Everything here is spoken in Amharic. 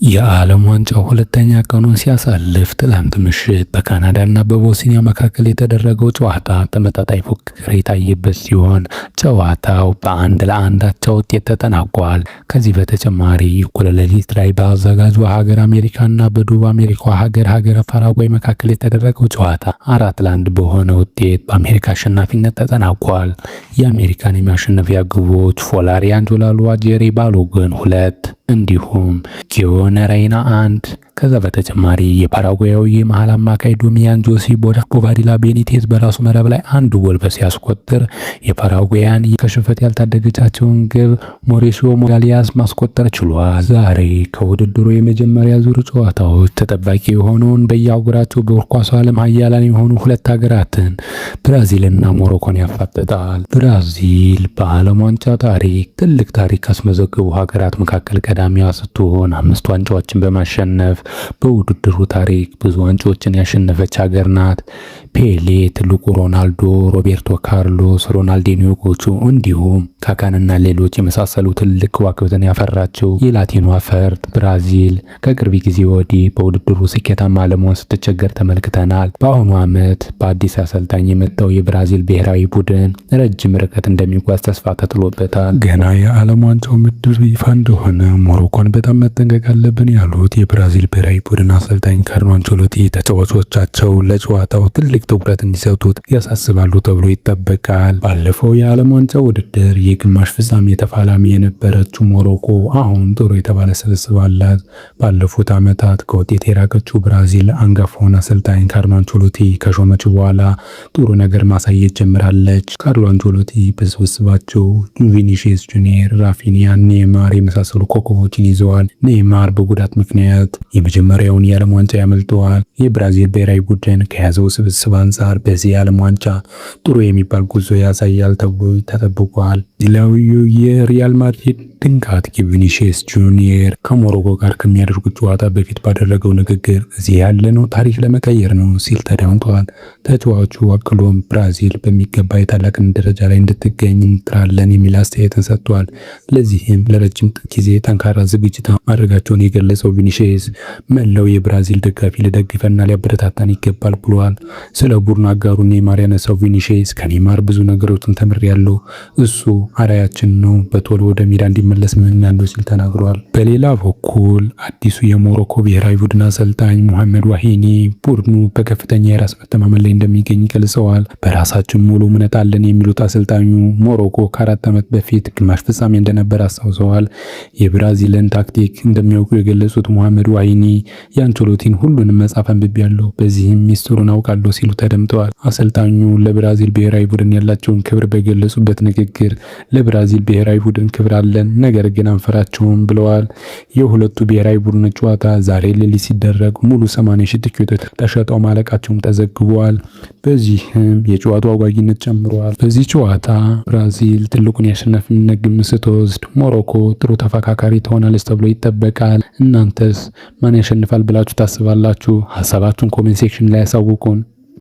የዓለም ዋንጫው ሁለተኛ ቀኑን ሲያሳልፍ ትላንት ምሽት በካናዳና በቦስኒያ መካከል የተደረገው ጨዋታ ተመጣጣኝ ፉክክር የታየበት ሲሆን ጨዋታው በ1-1 አቻ ውጤት ተጠናቋል። ከዚህ በተጨማሪ እኩለ ሌሊት ላይ በአዘጋጇ ሀገር አሜሪካና በደቡብ አሜሪካ ሀገር ፓራጓይ መካከል የተደረገው ጨዋታ 4-1 በሆነ ውጤት በአሜሪካ አሸናፊነት ተጠናቋል። የአሜሪካን የማሸነፊያ ግቦች ፎላሪያን ጆላሉዋ፣ ጄሪ ባሎጉን 2 እንዲሁም ጊዮን ሬይና 1 ከዛ በተጨማሪ የፓራጓያዊ የመሃል አማካይ ዶሚያን ጆሲ ቦቫዲላ ቤኒቴዝ በራሱ መረብ ላይ አንድ ጎል ሲያስቆጥር የፓራጓያን ከሽንፈት ያልታደገቻቸውን ግብ ሞሪሲዮ ሞጋሊያስ ማስቆጠር ችሏል። ዛሬ ከውድድሩ የመጀመሪያ ዙር ጨዋታዎች ተጠባቂ የሆነውን በየአህጉራቸው በእግር ኳሱ ዓለም ኃያላን የሆኑ ሁለት ሀገራትን ብራዚልና ሞሮኮን ያፋጥጣል። ብራዚል በዓለም ዋንጫ ታሪክ ትልቅ ታሪክ ካስመዘገቡ ሀገራት መካከል ቀዳሚዋ ስትሆን 5 ዋንጫዎችን በማሸነፍ በውድድሩ ታሪክ ብዙ ዋንጫዎችን ያሸነፈች ሀገር ናት። ፔሌ፣ ትልቁ ሮናልዶ፣ ሮቤርቶ ካርሎስ፣ ሮናልዲኒዮ ጎቹ እንዲሁም ካካንና ሌሎች የመሳሰሉ ትልቅ ከዋክብትን ያፈራቸው የላቲኗ ፈርጥ ብራዚል ከቅርብ ጊዜ ወዲህ በውድድሩ ስኬታማ ለመሆን ስትቸገር ተመልክተናል። በአሁኑ ዓመት በአዲስ አሰልጣኝ የመጣው የብራዚል ብሔራዊ ቡድን ረጅም ርቀት እንደሚጓዝ ተስፋ ተጥሎበታል። ገና የዓለም ዋንጫው ምድብ ይፋ እንደሆነ ሞሮኮን በጣም መጠንቀቅ አለብን ያሉት የብራዚል ብሔራዊ ቡድን አሰልጣኝ ካርሎ አንቸሎቲ ተጫዋቾቻቸው ለጨዋታው ትልቅ ትኩረት እንዲሰጡት ያሳስባሉ ተብሎ ይጠበቃል። ባለፈው የዓለም ዋንጫ ውድድር የግማሽ ፍጻሜ ተፋላሚ የነበረችው ሞሮኮ አሁን ጥሩ የተባለ ስብስብ አላት። ባለፉት ዓመታት ከውጤት የራቀችው ብራዚል አንጋፋውን አሰልጣኝ ካርሎ አንቸሎቲ ከሾመች በኋላ ጥሩ ነገር ማሳየት ጀምራለች። ካርሎ አንቸሎቲ በስብስባቸው ቪኒሺየስ ጁኒየር፣ ራፊኒያ፣ ኔይማር የመሳሰሉ ኮከቦችን ይዘዋል። ኔይማር በጉዳት ምክንያት የመጀመሪያውን የዓለም ዋንጫ ያመልጠዋል። የብራዚል ብሔራዊ ቡድን ከያዘው ስብስብ አንጻር በዚህ የዓለም ዋንጫ ጥሩ የሚባል ጉዞ ያሳያል ተብሎ ተጠብቋል። ሌላው የሪያል ማድሪድ ድንቅ አጥቂ ቪኒሺየስ ጁኒየር ከሞሮኮ ጋር ከሚያደርጉት ጨዋታ በፊት ባደረገው ንግግር እዚህ ያለነው ታሪክ ለመቀየር ነው ሲል ተደምጧል። ተጫዋቹ አክሎም ብራዚል በሚገባ የታላቅነት ደረጃ ላይ እንድትገኝ እንጥራለን የሚል አስተያየትን ሰጥቷል። ለዚህም ለረጅም ጊዜ ጠንካራ ዝግጅት ማድረጋቸውን የገለጸው ቪኒሺየስ መላው የብራዚል ደጋፊ ሊደግፈና ሊያበረታታን ይገባል ብሏል። ስለ ቡድኑ አጋሩ ኔይማር ያነሳው ቪኒሺየስ ከኔይማር ብዙ ነገሮችን ተምሬያለሁ፣ እሱ አርአያችን ነው፣ በቶሎ ወደ ሜዳ እንዲመለስ ምንኛለው ሲል ተናግሯል። በሌላ በኩል አዲሱ የሞሮኮ ብሔራዊ ቡድን አሰልጣኝ ሙሐመድ ዋሂኒ ቡድኑ በከፍተኛ የራስ መተማመን ላይ እንደሚገኝ ገልጸዋል። በራሳችን ሙሉ እምነት አለን የሚሉት አሰልጣኙ ሞሮኮ ከ4 ዓመት በፊት ግማሽ ፍጻሜ እንደነበር አስታውሰዋል። የብራዚልን ታክቲክ እንደሚያውቁ የገለጹት ሙሐመድ ዋሂኒ የአንቸሎቲን ሁሉንም መጽሐፍ አንብቤያለሁ፣ በዚህም ሚስጥሩን አውቃለሁ ሲሉ ተደምጠዋል። አሰልጣኙ ለብራዚል ብሔራዊ ቡድን ያላቸውን ክብር በገለጹበት ንግግር ለብራዚል ብሔራዊ ቡድን ክብር አለን፣ ነገር ግን አንፈራቸውም ብለዋል። የሁለቱ ብሔራዊ ቡድን ጨዋታ ዛሬ ሌሊት ሲደረግ ሙሉ 80,000 ቲኬቶች ተሸጠው ማለቃቸውም ተዘግቧል። በዚህም የጨዋታው አጓጊነት ጨምሯል። በዚህ ጨዋታ ብራዚል ትልቁን የአሸናፊነት ግምት ስትወስድ ሞሮኮ ጥሩ ተፎካካሪ ትሆናለች ተብሎ ይጠበቃል። እናንተስ ማን ያሸንፋል ብላችሁ ታስባላችሁ? ሀሳባችሁን ኮሜንት ሴክሽን ላይ ያሳውቁን።